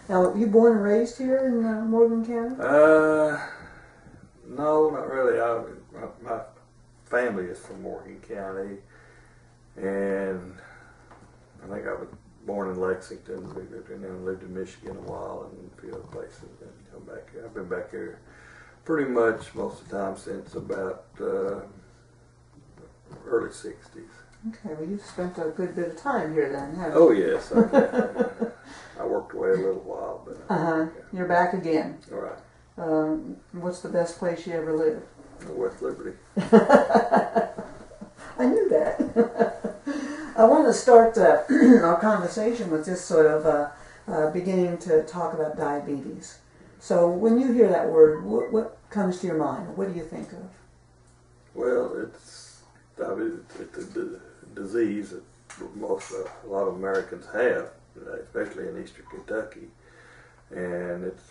Now, were you born and raised here in Morgan County? No, not really. My family is from Morgan County, and I think I was born in Lexington. Lived in Michigan a while and a few other places, and come back here. I've been back here pretty much most of the time since about early 60s. Okay, well, you've spent a good bit of time here then, haven't Oh, you? yes. I worked away a little while, but... You're back again. All right. What's the best place you ever lived? West Liberty. I knew that. I want to start our conversation with just sort of beginning to talk about diabetes. So when you hear that word, what comes to your mind? What do you think of? Well, it's a disease that a lot of Americans have, especially in eastern Kentucky, and it's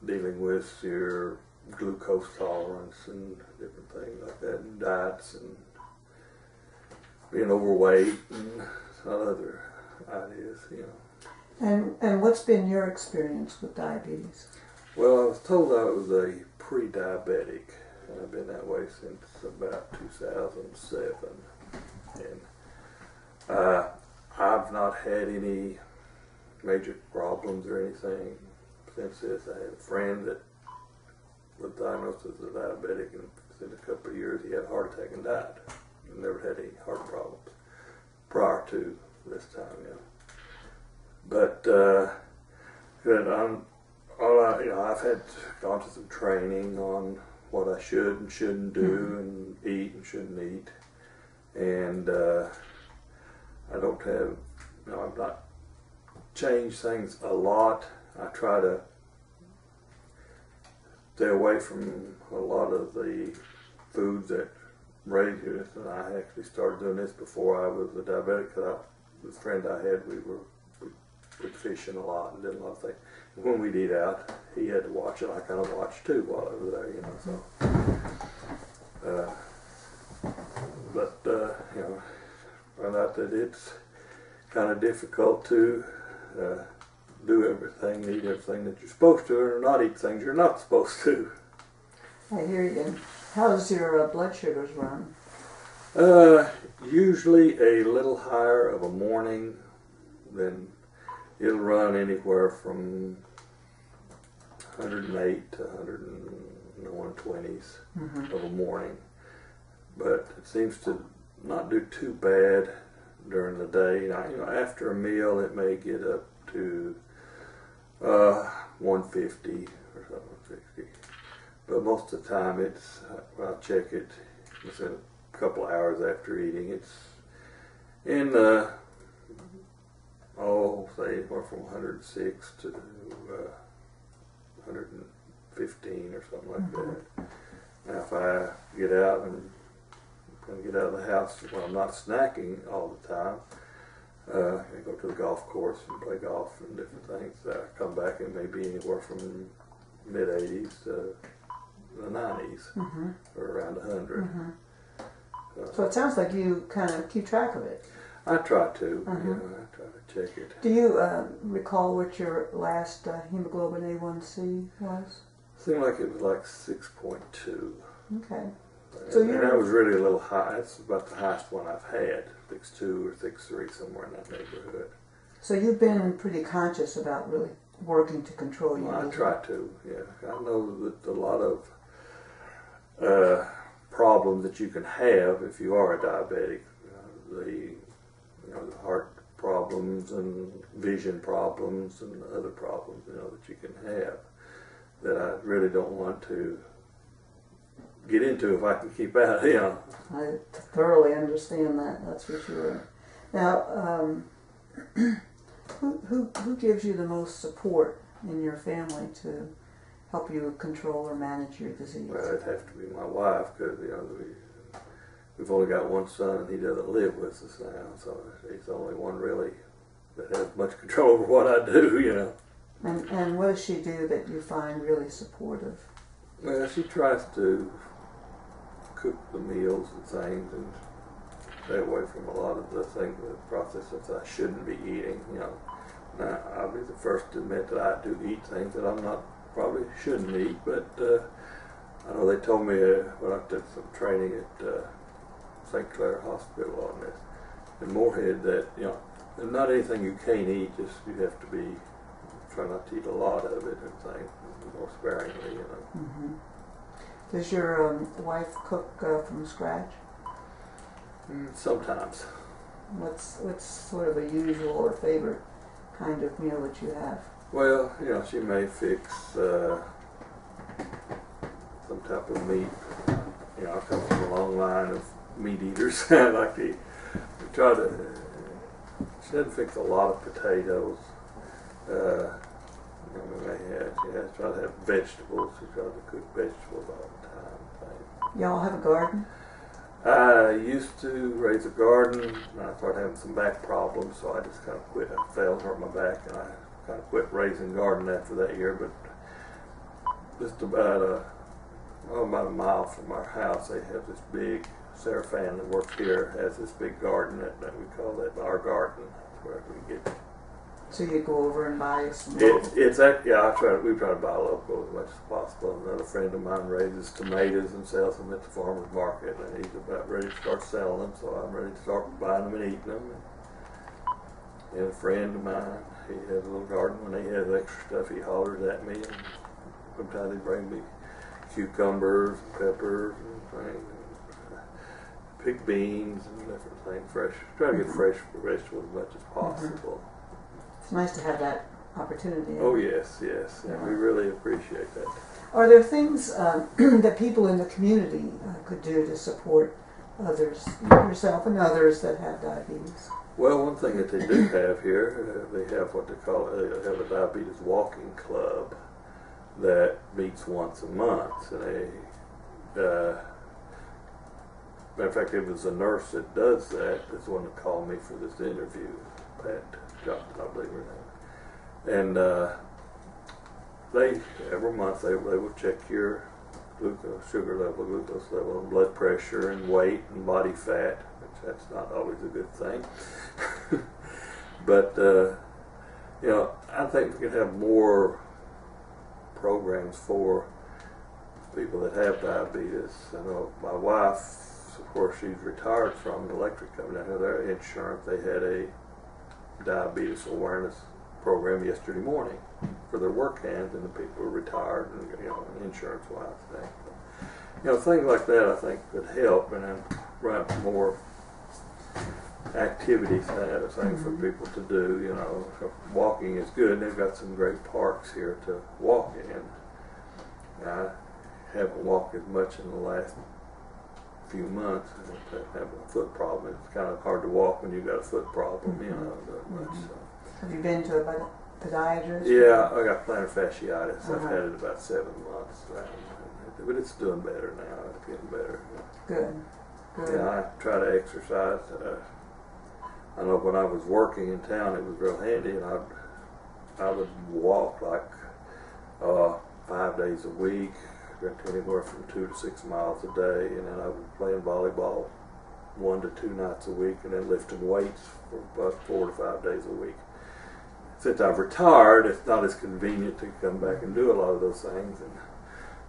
dealing with your glucose tolerance and different things like that, and diets and being overweight and other ideas, you know. And what's been your experience with diabetes? Well, I was told I was a pre-diabetic, and I've been that way since about 2007. And I've not had any major problems or anything since this. I had a friend that was diagnosed as a diabetic, and within a couple of years he had a heart attack and died. I never had any heart problems prior to this time, you know. But I've had gone to some training on what I should and shouldn't do, and eat and shouldn't eat, and I don't have, I've not changed things a lot. I try to stay away from a lot of the foods that raise you. And I actually started doing this before I was a diabetic, because the friend I had, we would fishing a lot and did a lot of things. And when we'd eat out, he had to watch it. I kind of watched too while I was there, you know. So, you know, found out that it's kind of difficult to do everything, eat everything that you're supposed to, or not eat things you're not supposed to. I hear you. How's your blood sugars run? Usually a little higher of a morning. Then it'll run anywhere from 108 to 120s of a morning. But it seems to not do too bad during the day. Now, you know, after a meal it may get up to 150 or something, 60. But most of the time it's, I'll check it within a couple of hours after eating. It's in say anywhere from 106 to 115 or something like that. Now if I get out and get out of the house when I'm not snacking all the time, I go to the golf course and play golf and different things. I come back and maybe anywhere from mid-80s to the 90s, or around 100. So it sounds like you kind of keep track of it. I try to. You know, I try to check it. Do you recall what your last hemoglobin A1C was? Seemed like it was like 6.2. Okay. So and that was really a little high. That's about the highest one I've had, 6.2 or 6.3, somewhere in that neighborhood. So you've been pretty conscious about really working to control your I try to, yeah. I know that a lot of problems that you can have if you are a diabetic, the heart problems and vision problems and other problems, that you can have, that I really don't want to get into if I can keep out, I thoroughly understand that, that's for sure. Now, who gives you the most support in your family to help you control or manage your disease? Well, it'd have to be my wife, because we've only got one son and he doesn't live with us now, so he's the only one really that has much control over what I do, And what does she do that you find really supportive? Well, she tries to cook the meals and things and stay away from a lot of the things, the processes I shouldn't be eating, Now, I'll be the first to admit that I do eat things that I'm not probably shouldn't eat, but I know they told me when I took some training at St. Clair Hospital on this in Moorhead that there's not anything you can't eat. Just you have to be try not to eat a lot of it and things more sparingly. Mm-hmm. Does your wife cook from scratch? Sometimes. What's sort of a usual or favorite kind of meal that you have? Well, she may fix some type of meat. I come from a long line of meat eaters. I like to try to. She doesn't fix a lot of potatoes. She has to try to have vegetables. She tries to cook vegetables all the time. Y'all have a garden? I used to raise a garden, and I started having some back problems, so I just kind of quit. I fell, hurt my back, and I kind of quit raising garden after that year. But just about a mile from our house, they have this big, Sarah Fan that works here has this big garden that we call that our garden, where we get. So you go over and buy some. We try to buy local as much as possible. Another friend of mine raises tomatoes and sells them at the farmer's market, and he's about ready to start selling them. So I'm ready to start buying them and eating them. And a friend of mine, he has a little garden. When he has extra stuff, he hollers at me, and sometimes he brings me cucumbers, and peppers, and things, and pick beans and different things. Fresh. Try to get fresh vegetables as much as possible. Mm-hmm. It's nice to have that opportunity. Oh yes, yes. Yeah. We really appreciate that. Are there things that people in the community could do to support others, yourself and others that have diabetes? Well, one thing that they do have here, they have what they call they have a diabetes walking club that meets once a month. And matter of fact, it was a nurse that does that that's the one that called me for this interview, Pat Johnson, I believe her name. And they every month they will check your glucose, sugar level, glucose level, and blood pressure, and weight, and body fat, which that's not always a good thing. But I think we could have more programs for people that have diabetes. I know my wife, of course, she's retired from the electric company. I know their insurance, they had a diabetes awareness program yesterday morning for their work hands, and the people were retired and insurance-wise things. Things like that I think could help, and then run more activities and things for people to do. Walking is good. They've got some great parks here to walk in. I haven't walked as much in the last few months. I have a foot problem. It's kind of hard to walk when you've got a foot problem, So. Have you been to a podiatrist? Yeah, I got plantar fasciitis. I've had it about 7 months, but it's doing better now. It's getting better. Good. Yeah, I try to exercise. I know when I was working in town, it was real handy, and I would walk like 5 days a week. Anywhere from 2 to 6 miles a day, and then I was playing volleyball 1 to 2 nights a week, and then lifting weights for about 4 to 5 days a week. Since I've retired, it's not as convenient to come back and do a lot of those things, and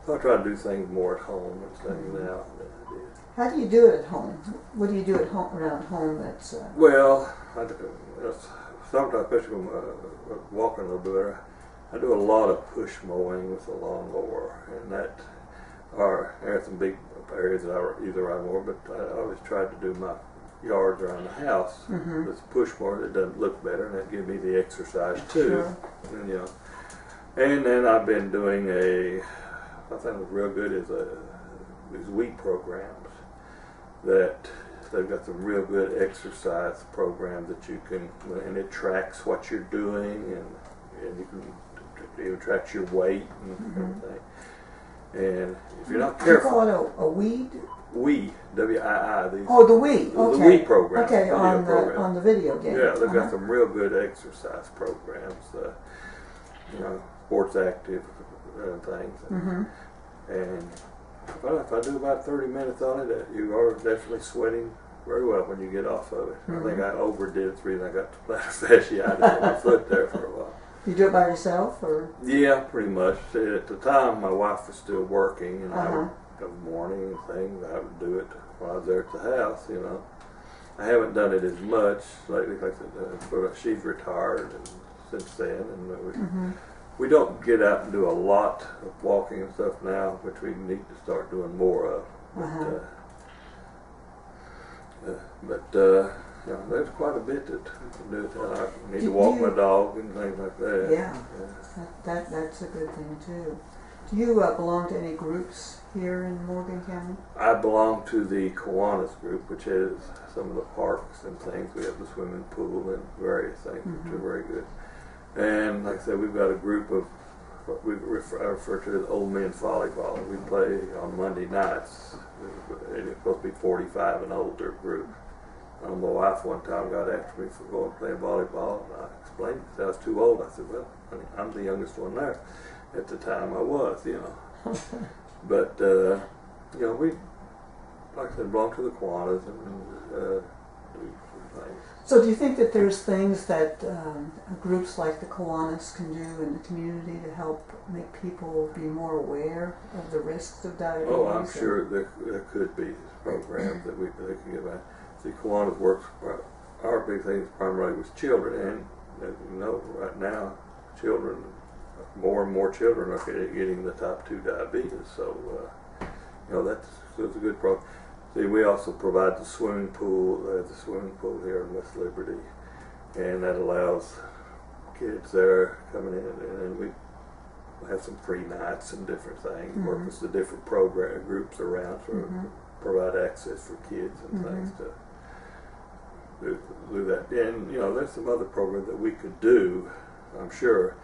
so I try to do things more at home and things now than I did. How do you do it at home? What do you do at home around home that's? Well, sometimes, especially when I'm walking a little bit, I do a lot of push mowing with a lawnmower, and there are some big areas that I use a lawnmower, but I always try to do my yards around the house with a push mower that doesn't look better, and that gives me the exercise too. Sure. And then I've been doing I think what's real good is these week programs that they've got some real good exercise programs that you can, and it tracks what you're doing, and you can. It tracks your weight and everything. And if you're not careful, you call it a weed? Wii, W-I-I. The Wii. Okay. The Wii program. Okay, on the video game. Yeah, they've got some real good exercise programs. Sports active things. And if I do about 30 minutes on it, you are definitely sweating very well when you get off of it. I think I overdid it. The reason I got the plantar fasciitis in my foot there for a while. You do it by yourself, or? Yeah, pretty much. At the time, my wife was still working, and I would, every morning and things, I would do it while I was there at the house, you know. I haven't done it as much lately, like I said, but she's retired and since then, and we don't get out and do a lot of walking and stuff now, which we need to start doing more of. You know, there's quite a bit that we can do. I need to walk my dog and things like that. Yeah. That's a good thing too. Do you belong to any groups here in Morgan County? I belong to the Kiwanis group, which has some of the parks and things. We have the swimming pool and various things, which are very good. And like I said, we've got a group of what we refer to as old men's volleyball. We play on Monday nights. It's supposed to be 45 and older group. My wife one time got after me for going playing volleyball, and I explained that I was too old. I said, well, honey, I'm the youngest one there. At the time I was, you know. But, you know, we, like I said, belong to the Kiwanis and do some things. So do you think that there's things that groups like the Kiwanis can do in the community to help make people be more aware of the risks of diabetes? Oh, I'm sure there could be programs that they can get back. The Kiwanis works, our big thing is primarily with children, and as you know, right now, children, more and more children are getting the type 2 diabetes, so, you know, that's a good program. See, we also provide the swimming pool, here in West Liberty, and that allows kids there coming in, and we have some free nights and different things, work with the different program groups around for provide access for kids and things to do that. And, you know, there's some other programs that we could do, I'm sure,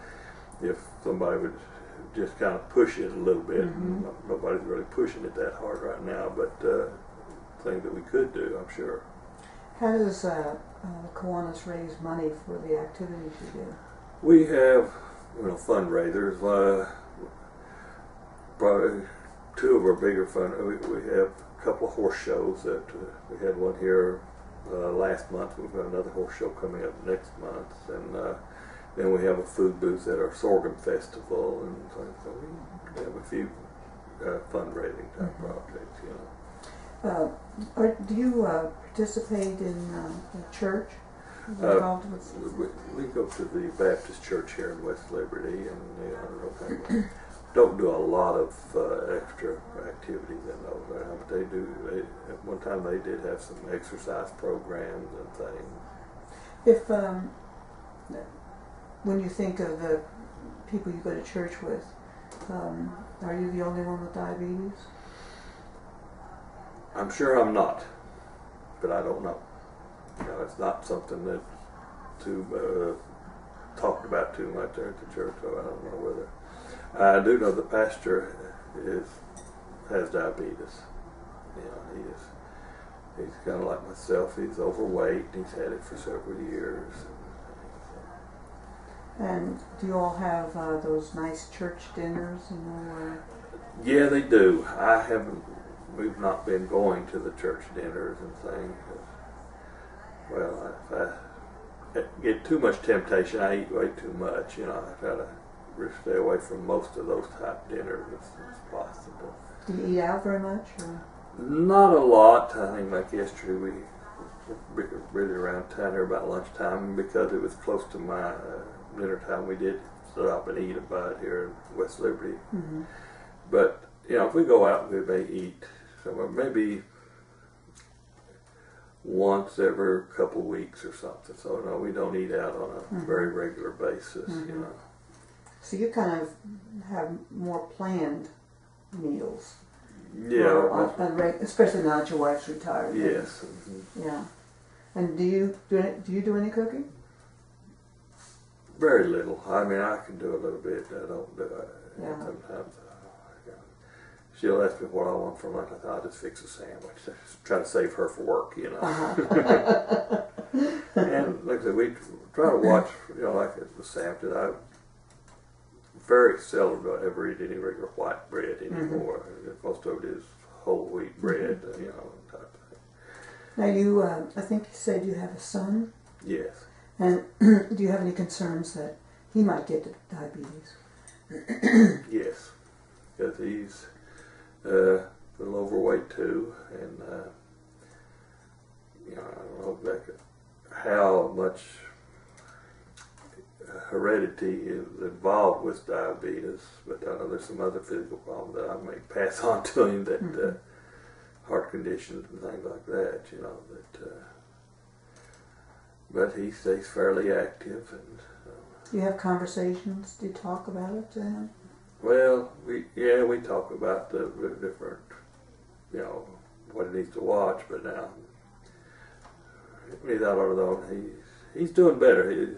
if somebody would just kind of push it a little bit. Nobody's really pushing it that hard right now, but things that we could do, I'm sure. How does Kiwanis raise money for the activities you do? We have, you know, fundraisers. Probably two of our bigger we have a couple of horse shows that we had one here last month. We've got another horse show coming up next month, and then we have a food booth at our sorghum festival, and so we have a few fundraising type projects, you know. Do you participate in the church? We go to the Baptist church here in West Liberty, and you know, don't do a lot of extra activities in those. But they do. At one time they did have some exercise programs and things. If when you think of the people you go to church with, are you the only one with diabetes? I'm sure I'm not, but I don't know. You know, it's not something that's talked about too much there at the church, so I don't know whether. I do know the pastor has diabetes. You know, he's kind of like myself. He's overweight. He's had it for several years. And do you all have those nice church dinners? You know, Yeah, they do. We've not been going to the church dinners and things. Well, if I get too much temptation, I eat way too much. You know, I try to stay away from most of those type dinners as possible. Do you eat out very much? Or? Not a lot. I think like yesterday we were really around town here about lunchtime, because it was close to my dinner time. We did stop and eat a bite here in West Liberty. But you know, if we go out, we may eat somewhere, maybe once every couple weeks or something. So no, we don't eat out on a very regular basis. You know. So you kind of have more planned meals. Yeah. Especially now that your wife's retired. Yes. Yeah. And do you do any cooking? Very little. I mean, I can do a little bit. I don't do it. Yeah. Sometimes she'll ask me what I want for lunch. I thought I'll just fix a sandwich. Try to save her for work, you know. And like I said, we try to watch, you know, like the sandwiches. I very seldom do I ever eat any regular white bread anymore. Most of it is whole wheat bread, you know, type of thing. Now you, I think you said you have a son, Yes. and do you have any concerns that he might get diabetes? Yes. Because he's a little overweight too, and I don't know exactly how much heredity is involved with diabetes, but I know there's some other physical problems that I may pass on to him, that heart conditions and things like that, but he stays fairly active. And Do you have conversations? Do you talk about it to him? well, we talk about the different, what he needs to watch, but now without all alone, he's doing better. He's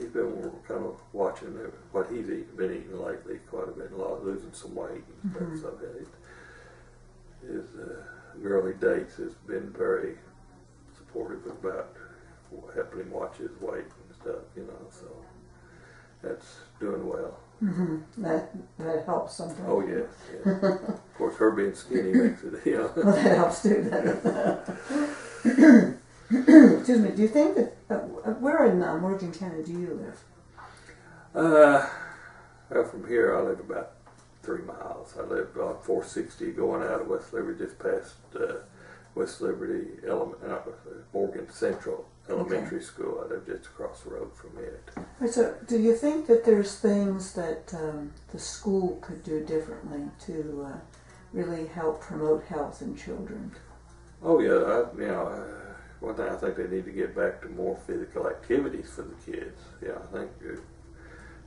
been kind of watching what he's been eating lately quite a bit, losing some weight and stuff. So his girl he dates has been very supportive about helping him watch his weight and stuff, so that's doing well. Mm-hmm. That helps sometimes. Oh yes, yes. Of course, her being skinny makes it, Well, that helps too. Excuse me. Do you think that where in Morgan County do you live? Well, from here I live about 3 miles. I live on 460 going out of West Liberty, just past West Liberty Morgan Central Elementary School. I live just across the road from it. Right, so do you think that there's things that the school could do differently to really help promote health in children? Oh yeah, one thing I think they need to get back to more physical activities for the kids. I think they've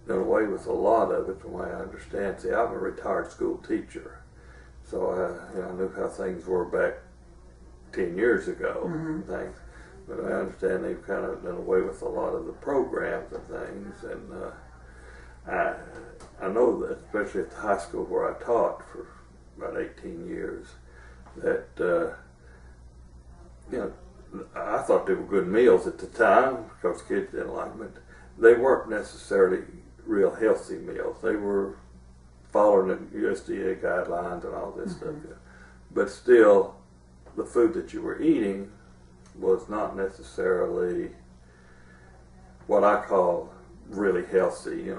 done away with a lot of it from what I understand. See, I'm a retired school teacher, so I knew how things were back 10 years ago and things. But I understand they've kind of done away with a lot of the programs and things, and I know that, especially at the high school where I taught for about 18 years, that I thought they were good meals at the time because kids didn't like them. But they weren't necessarily real healthy meals. They were following the USDA guidelines and all this stuff. But still, the food that you were eating was not necessarily what I call really healthy.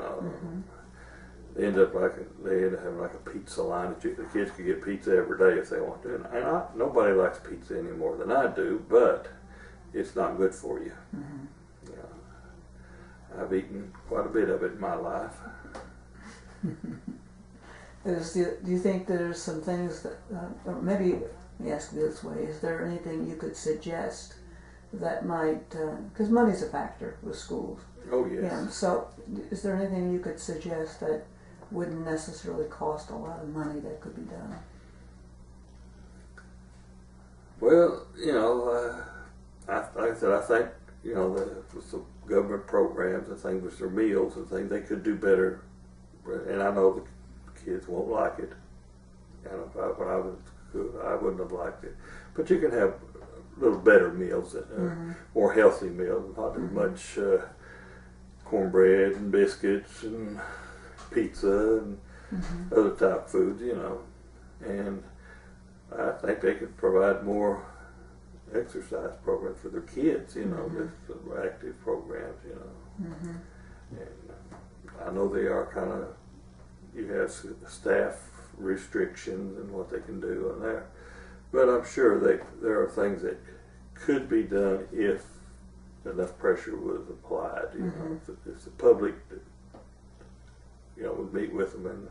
They end up having like a pizza line that the kids could get pizza every day if they want to. And nobody likes pizza any more than I do, but it's not good for you. I've eaten quite a bit of it in my life. Do you think there's some things that, or maybe let me ask it this way: is there anything you could suggest that might, because money's a factor with schools? Oh yes. Yeah. So, is there anything you could suggest that wouldn't necessarily cost a lot of money that could be done? Well, like I said, I think with some government programs and things with their meals and things, they could do better. And I know the kids won't like it. When I was good, I wouldn't have liked it. But you can have a little better meals, more healthy meals, not as much cornbread and biscuits and pizza and other type foods, And I think they could provide more exercise programs for their kids, just active programs, And I know they are kind of, you have staff restrictions and what they can do on there. But I'm sure there are things that could be done if enough pressure was applied. If the public, would meet with them and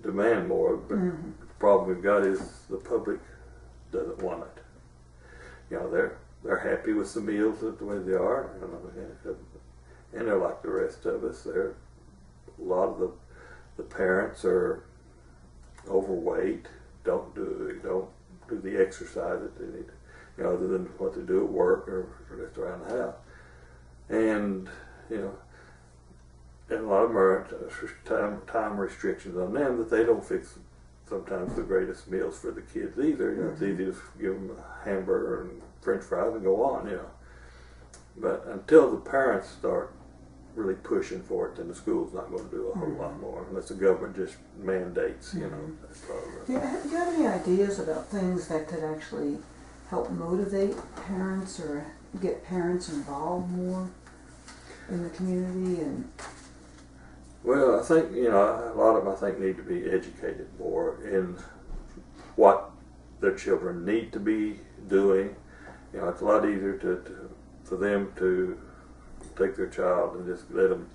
demand more. But the problem we've got is the public doesn't want it. They're happy with the meals the way they are, and they're like the rest of us. A lot of the parents are overweight, don't do the exercise that they need, other than what they do at work or just around the house. And and a lot of them are time restrictions on them that they don't fix sometimes the greatest meals for the kids either. It's easy to give them a hamburger and French fries and go on, But until the parents start really pushing for it, then the school's not going to do a whole lot more unless the government just mandates, that program. Do you have any ideas about things that could actually help motivate parents or get parents involved more in the community? And well, I think, a lot of them, I think, need to be educated more in what their children need to be doing. It's a lot easier for them to take their child and just let them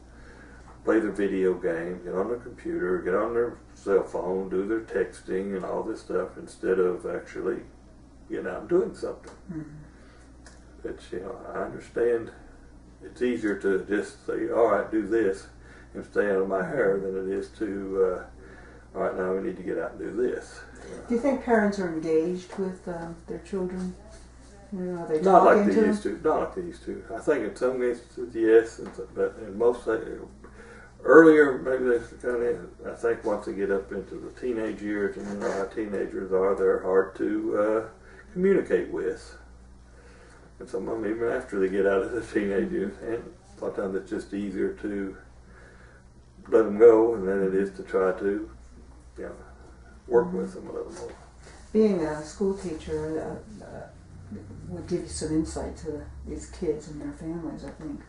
play their video game, get on their computer, get on their cell phone, do their texting and all this stuff, instead of actually getting out and doing something. Mm-hmm. It's, I understand it's easier to just say, all right, do this, and stay out of my hair, than it is to, all right, now we need to get out and do this. Do you think parents are engaged with their children? Are they not talking like they to used to. Not like they used to. I think in some instances, yes, but in most earlier, maybe that's kind of. I think once they get up into the teenage years, and you know how teenagers are, they're hard to communicate with. And some of them, even after they get out of the teenage years, and a lot of times it's just easier to let them go, and then it is to try to, work with them a little more. Being a school teacher would give you some insight to these kids and their families, I think.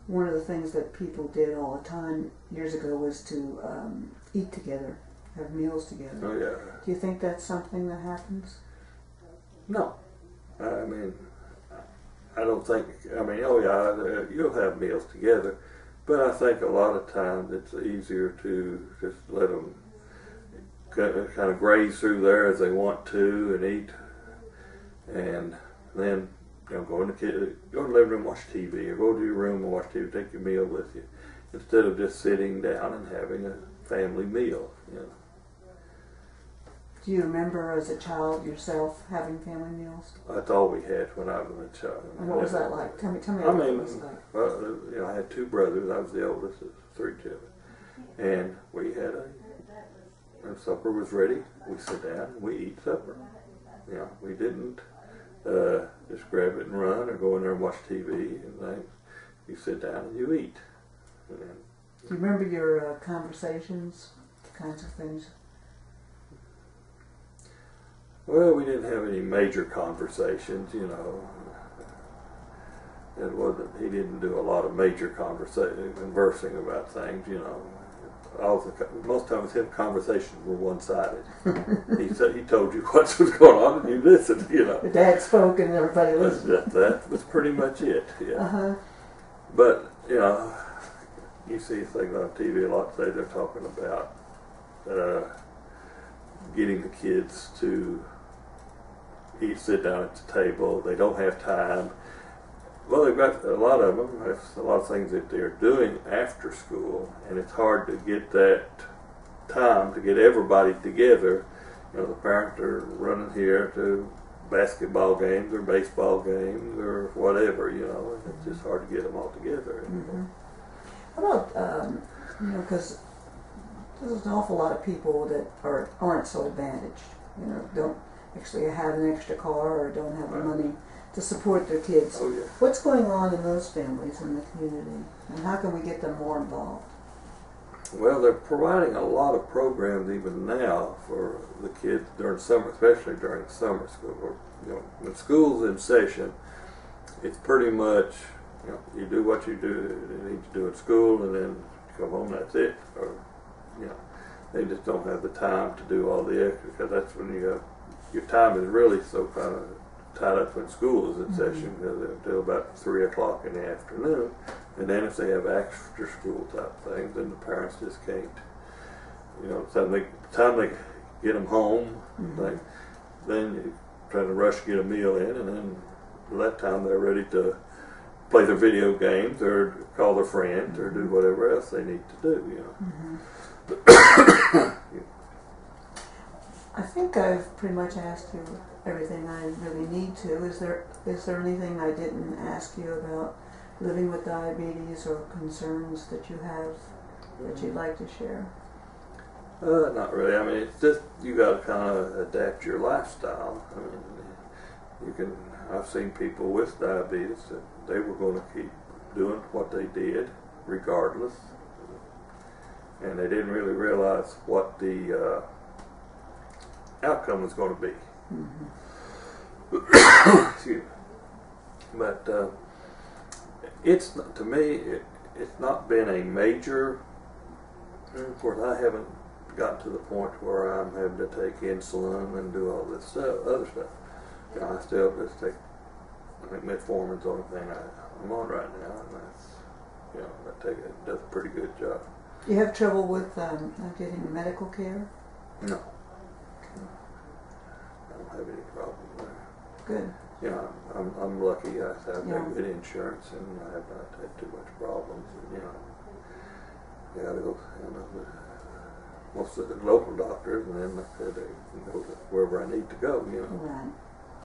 One of the things that people did all the time years ago was to eat together, have meals together. Oh, yeah. Do you think that's something that happens? No. I mean, I don't think, oh yeah, you'll have meals together, but I think a lot of times it's easier to just let them kind of graze through there as they want to and eat, and then go in the living room, watch TV, or go to your room and watch TV, take your meal with you, instead of just sitting down and having a family meal. Do you remember as a child yourself having family meals? That's all we had when I was a child. And what was that like? Tell me what it was like. Well, I had two brothers. I was the oldest of three children, and we had when supper was ready, we sit down and we eat supper. We didn't just grab it and run or go in there and watch TV and things. You sit down and you eat. And do you remember your conversations, the kinds of things? Well, we didn't have any major conversations, It wasn't. He didn't do a lot of major conversing about things, Most times his conversations were one-sided. He told you what was going on and you listened, The dad spoke and everybody listened. That was pretty much it, yeah. Uh-huh. But, you see things on TV a lot today, they're talking about getting the kids to sit down at the table. They don't have time. Well, they've got a lot of them. There's a lot of things that they're doing after school, and it's hard to get that time to get everybody together. The parents are running here to basketball games or baseball games or whatever, and it's just hard to get them all together anymore. Mm-hmm. How about, because there's an awful lot of people that aren't so advantaged, don't actually have an extra car or don't have the money to support their kids. Oh, yeah. What's going on in those families in the community, and how can we get them more involved? Well, they're providing a lot of programs even now for the kids during summer, especially during summer school. When school's in session, it's pretty much, you do what you need to do at school, and then come home, that's it. Or, they just don't have the time to do all the extra, because that's when your time is really so kind of tied up when school is in session, until about 3 o'clock in the afternoon. And then if they have after school type things, then the parents just can't, the time they get them home, then you try to rush to get a meal in, and then by that time they're ready to play their video games or call their friends or do whatever else they need to do, I think I've pretty much asked you everything I really need to. Is there anything I didn't ask you about living with diabetes or concerns that you have that you'd like to share? Not really. It's just you got to kind of adapt your lifestyle. I've seen people with diabetes that they were going to keep doing what they did regardless, and they didn't really realize what the outcome was going to be. Excuse me. But it's to me, it's not been a major. Of course, I haven't gotten to the point where I'm having to take insulin and do all this stuff, other stuff. You know, I still just take. I think metformin's the only thing I'm on right now, and that's, you know, it does a pretty good job. You have trouble with getting medical care? No. I don't have any problems there. Good. You know, I'm lucky. I have good insurance, and I have not had too much problems. And, you know, I got to go. You know, most of the local doctors, and then like I said, they go to wherever I need to go. You know. Right.